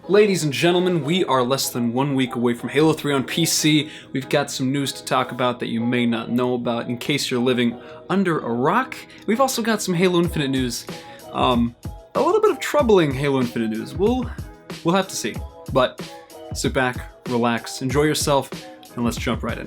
Ladies and gentlemen, we are less than 1 week away from Halo 3 on PC. We've got some news to talk about that you may not know about in case you're living under a rock. We've also got some Halo Infinite news. A little bit of troubling Halo Infinite news. We'll have to see. But sit back, relax, enjoy yourself, and let's jump right in.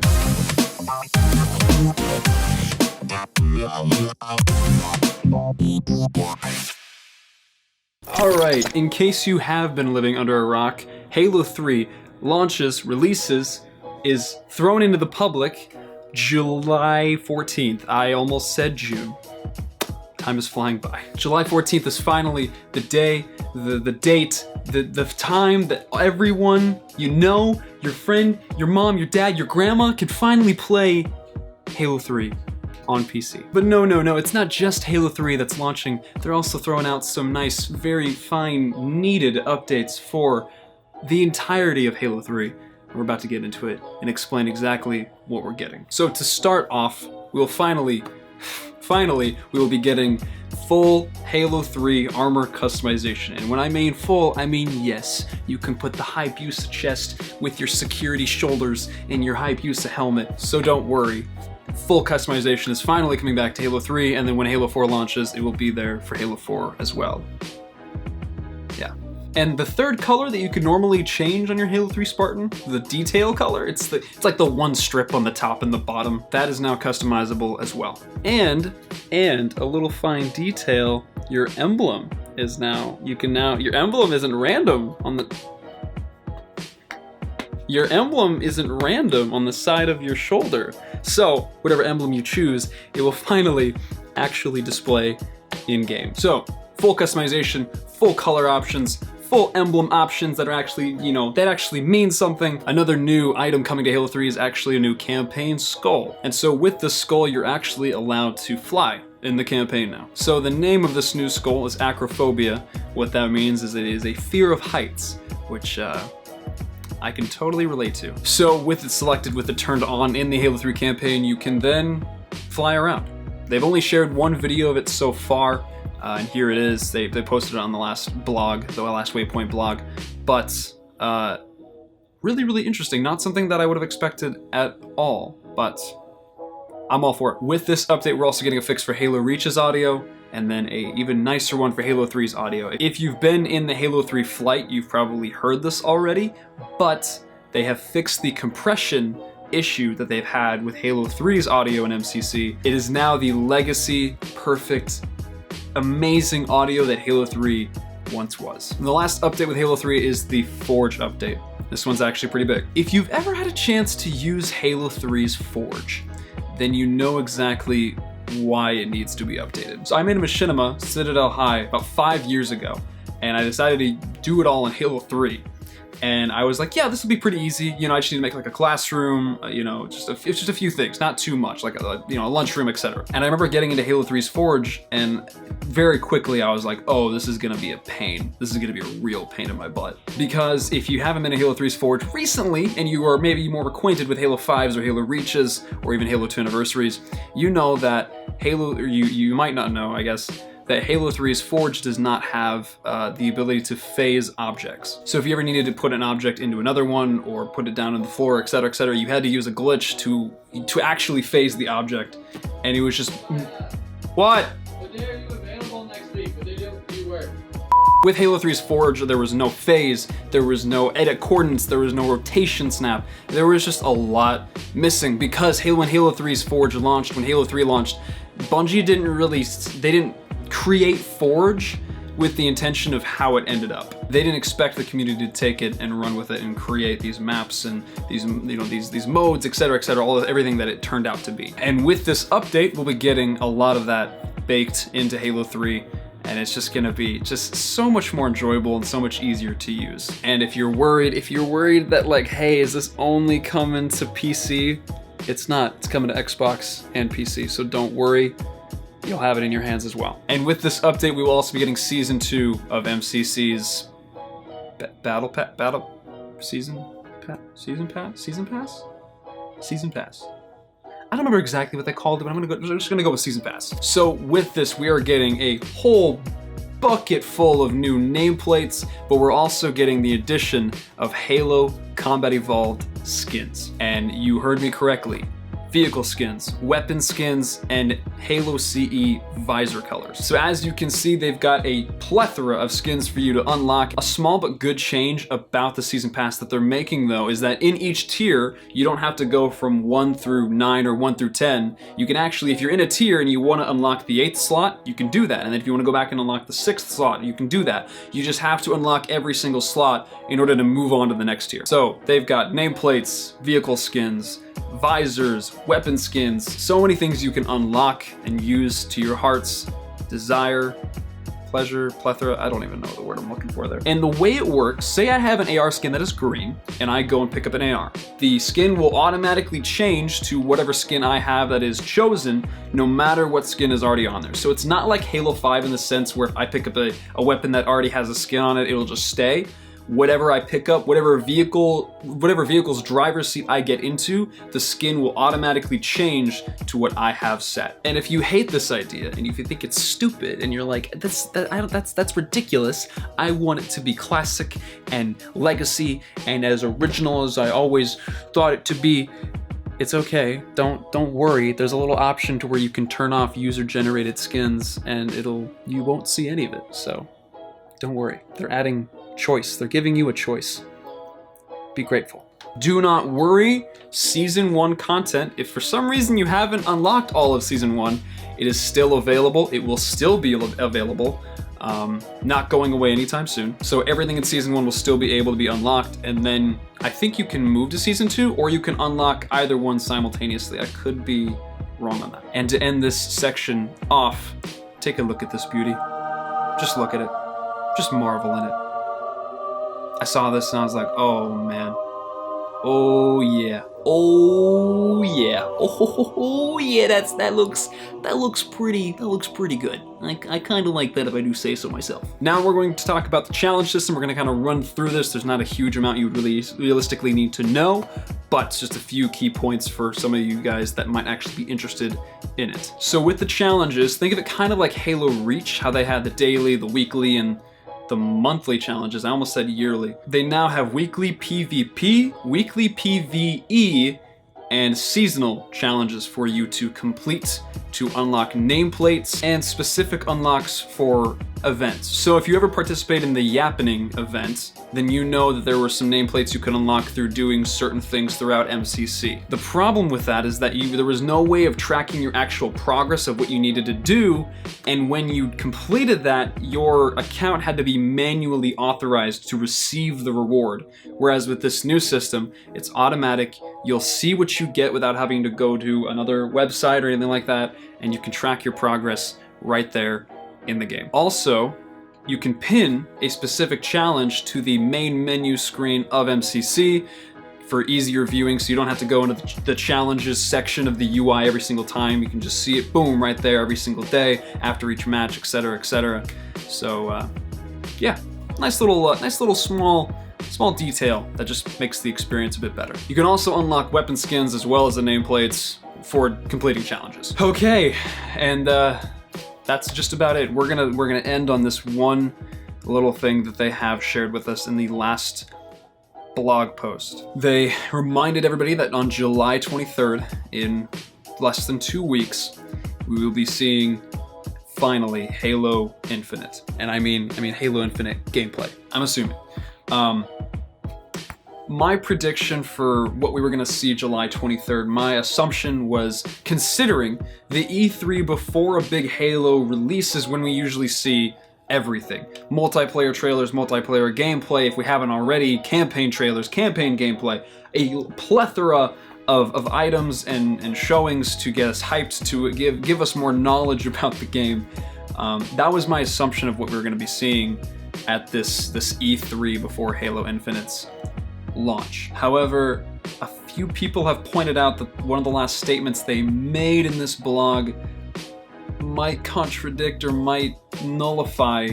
Alright, in case you have been living under a rock, Halo 3 releases, is thrown into the public July 14th. I almost said June. Time is flying by. July 14th is finally the day, the date, the time that everyone you know, your friend, your mom, your dad, your grandma can finally play Halo 3 on PC. But no, it's not just Halo 3 that's launching. They're also throwing out some nice, very fine, needed updates for the entirety of Halo 3. We're about to get into it and explain exactly what we're getting. So to start off, we'll finally, we will be getting full Halo 3 armor customization. And when I mean full, I mean yes. You can put the Hayabusa chest with your security shoulders and your Hayabusa helmet, so don't worry. Full customization is finally coming back to Halo 3, and then when Halo 4 launches, it will be there for Halo 4 as well. Yeah. And the third color that you could normally change on your Halo 3 Spartan, the detail color, it's like the one strip on the top and the bottom, that is now customizable as well. And a little fine detail, your emblem is now, your emblem isn't random on the side of your shoulder. So, whatever emblem you choose, it will finally actually display in-game. So, full customization, full color options, full emblem options that are actually, that actually mean something. Another new item coming to Halo 3 is actually a new campaign skull. And so with the skull, you're actually allowed to fly in the campaign now. So the name of this new skull is Acrophobia. What that means is it is a fear of heights, which, I can totally relate to. So with it selected, with it turned on in the Halo 3 campaign, you can then fly around. They've only shared one video of it so far, and here it is. They posted it on the last blog, the last Waypoint blog, but really, really interesting. Not something that I would have expected at all, but I'm all for it. With this update, we're also getting a fix for Halo Reach's audio, and then a even nicer one for Halo 3's audio. If you've been in the Halo 3 flight, you've probably heard this already, but they have fixed the compression issue that they've had with Halo 3's audio in MCC. It is now the legacy, perfect, amazing audio that Halo 3 once was. And the last update with Halo 3 is the Forge update. This one's actually pretty big. If you've ever had a chance to use Halo 3's Forge, then you know exactly why it needs to be updated. So I made a machinima Citadel High about 5 years ago, and I decided to do it all in Halo 3. And I was like, yeah, this will be pretty easy. I just need to make like a classroom, it's just a few things, not too much, like a lunchroom, etc. And I remember getting into Halo 3's Forge, and very quickly I was like, oh, this is gonna be a pain. This is gonna be a real pain in my butt. Because if you haven't been in Halo 3's Forge recently, and you are maybe more acquainted with Halo 5's or Halo Reach's, or even Halo 2 Anniversaries, you know that you might not know, I guess, that Halo 3's Forge does not have the ability to phase objects. So if you ever needed to put an object into another one, or put it down on the floor, etc., you had to use a glitch to actually phase the object. And it was just... What? What day are you available next week? What day do you work? With Halo 3's Forge, there was no phase, there was no edit coordinates, there was no rotation snap. There was just a lot missing, because when Halo 3's Forge launched, when Halo 3 launched, Bungie didn't create Forge with the intention of how it ended up. They didn't expect the community to take it and run with it and create these maps and these modes, etc., everything that it turned out to be. And with this update, we'll be getting a lot of that baked into Halo 3, and it's just gonna be just so much more enjoyable and so much easier to use. And if you're worried that like, hey, is this only coming to PC? It's not. It's coming to Xbox and PC, so don't worry. You'll have it in your hands as well. And with this update, we will also be getting Season 2 of MCC's Season Pass? I don't remember exactly what they called it, but I'm just gonna go with Season Pass. So with this, we are getting a whole bucket full of new nameplates, but we're also getting the addition of Halo Combat Evolved skins. And you heard me correctly. Vehicle skins, weapon skins, and Halo CE visor colors. So as you can see, they've got a plethora of skins for you to unlock. A small but good change about the season pass that they're making though is that in each tier, you don't have to go from 1 through 9 or 1 through 10. You can actually, if you're in a tier and you want to unlock the 8th slot, you can do that. And then if you want to go back and unlock the 6th slot, you can do that. You just have to unlock every single slot in order to move on to the next tier. So they've got nameplates, vehicle skins, visors, weapon skins, so many things you can unlock and use to your heart's desire, pleasure, plethora, I don't even know the word I'm looking for there. And the way it works, say I have an AR skin that is green, and I go and pick up an AR. The skin will automatically change to whatever skin I have that is chosen, no matter what skin is already on there. So it's not like Halo 5 in the sense where if I pick up a weapon that already has a skin on it, it'll just stay. Whatever I pick up, whatever vehicle's driver's seat I get into, the skin will automatically change to what I have set. And if you hate this idea and if you think it's stupid and you're like, that's ridiculous, I want it to be classic and legacy and as original as I always thought it to be, it's okay. Don't worry. There's a little option to where you can turn off user-generated skins and you won't see any of it. So don't worry. They're adding choice. They're giving you a choice. Be grateful. Do not worry, Season 1 content, if for some reason you haven't unlocked all of Season 1, it is still available. It will still be available. Not going away anytime soon. So everything in Season 1 will still be able to be unlocked, and then I think you can move to Season 2, or you can unlock either one simultaneously. I could be wrong on that. And to end this section off, take a look at this beauty. Just look at it. Just marvel in it. I saw this and I was like, oh man. Oh yeah. Oh yeah. Oh yeah, that looks pretty good. I kind of like that if I do say so myself. Now we're going to talk about the challenge system. We're going to kind of run through this. There's not a huge amount you really realistically need to know, but just a few key points for some of you guys that might actually be interested in it. So with the challenges, think of it kind of like Halo Reach, how they had the daily, the weekly, and the monthly challenges. I almost said yearly. They now have weekly PvP, weekly PvE, and seasonal challenges for you to complete to unlock nameplates and specific unlocks for events. So if you ever participate in the Yappening event, then you know that there were some nameplates you could unlock through doing certain things throughout MCC. The problem with that is that there was no way of tracking your actual progress of what you needed to do, and when you completed that, your account had to be manually authorized to receive the reward. Whereas with this new system, it's automatic. You'll see what you get without having to go to another website or anything like that, and you can track your progress right there in the game. Also, you can pin a specific challenge to the main menu screen of MCC for easier viewing, so you don't have to go into the challenges section of the UI every single time. You can just see it, boom, right there every single day after each match, etc., etc. So, yeah, nice little small detail that just makes the experience a bit better. You can also unlock weapon skins as well as the nameplates for completing challenges. Okay, and that's just about it. We're gonna end on this one little thing that they have shared with us in the last blog post. They reminded everybody that on July 23rd, in less than 2 weeks, we will be seeing finally Halo Infinite. And I mean Halo Infinite gameplay, I'm assuming. My prediction for what we were going to see July 23rd, my assumption was, considering the E3 before a big Halo release is when we usually see everything. Multiplayer trailers, multiplayer gameplay, if we haven't already, campaign trailers, campaign gameplay, a plethora of items and showings to get us hyped, to give us more knowledge about the game. That was my assumption of what we were going to be seeing at this E3 before Halo Infinite's launch. However, a few people have pointed out that one of the last statements they made in this blog might contradict or might nullify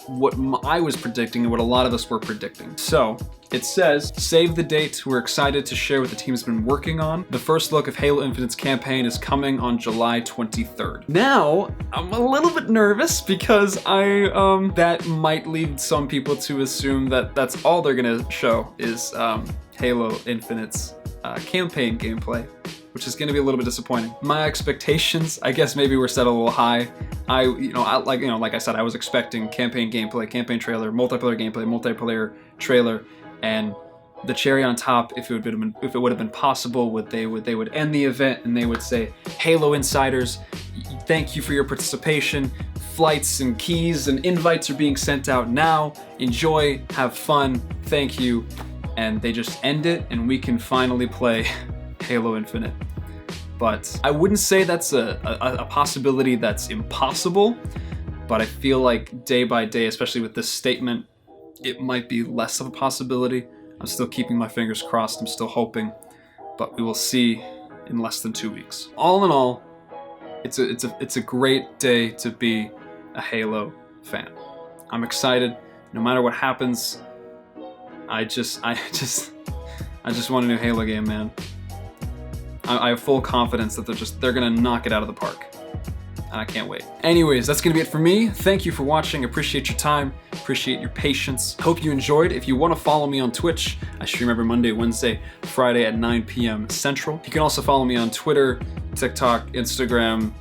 what I was predicting and what a lot of us were predicting. So it says, save the date. We're excited to share what the team's been working on. The first look of Halo Infinite's campaign is coming on July 23rd. Now, I'm a little bit nervous because that might lead some people to assume that that's all they're gonna show is Halo Infinite's campaign gameplay, which is gonna be a little bit disappointing. My expectations, I guess maybe were set a little high. Like I said, I was expecting campaign gameplay, campaign trailer, multiplayer gameplay, multiplayer trailer, and the cherry on top, if it would have been possible, they would end the event and they would say, Halo Insiders, thank you for your participation. Flights and keys and invites are being sent out now. Enjoy, have fun, thank you. And they just end it and we can finally play Halo Infinite. But I wouldn't say that's a possibility that's impossible, but I feel like day by day, especially with this statement, it might be less of a possibility. I'm still keeping my fingers crossed, I'm still hoping, but we will see in less than 2 weeks. All in all, it's a great day to be a Halo fan. I'm excited, no matter what happens. I just want a new Halo game, man. I have full confidence that they're gonna knock it out of the park. And I can't wait. Anyways, that's gonna be it for me. Thank you for watching. Appreciate your time. Appreciate your patience. Hope you enjoyed. If you want to follow me on Twitch, I stream every Monday, Wednesday, Friday at 9 p.m. Central. You can also follow me on Twitter, TikTok, Instagram.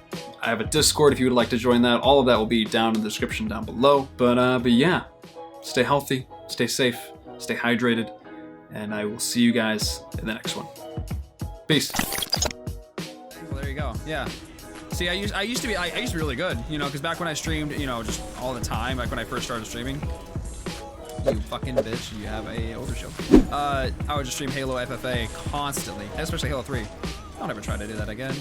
I have a Discord if you would like to join that. All of that will be down in the description down below. But yeah, stay healthy, stay safe, stay hydrated, and I will see you guys in the next one. Peace. Well, there you go. Yeah. See, I used to be really good, you know, because back when I streamed, you know, just all the time, like when I first started streaming. You fucking bitch, you have a older show. I would just stream Halo FFA constantly, especially Halo 3. I'll never try to do that again.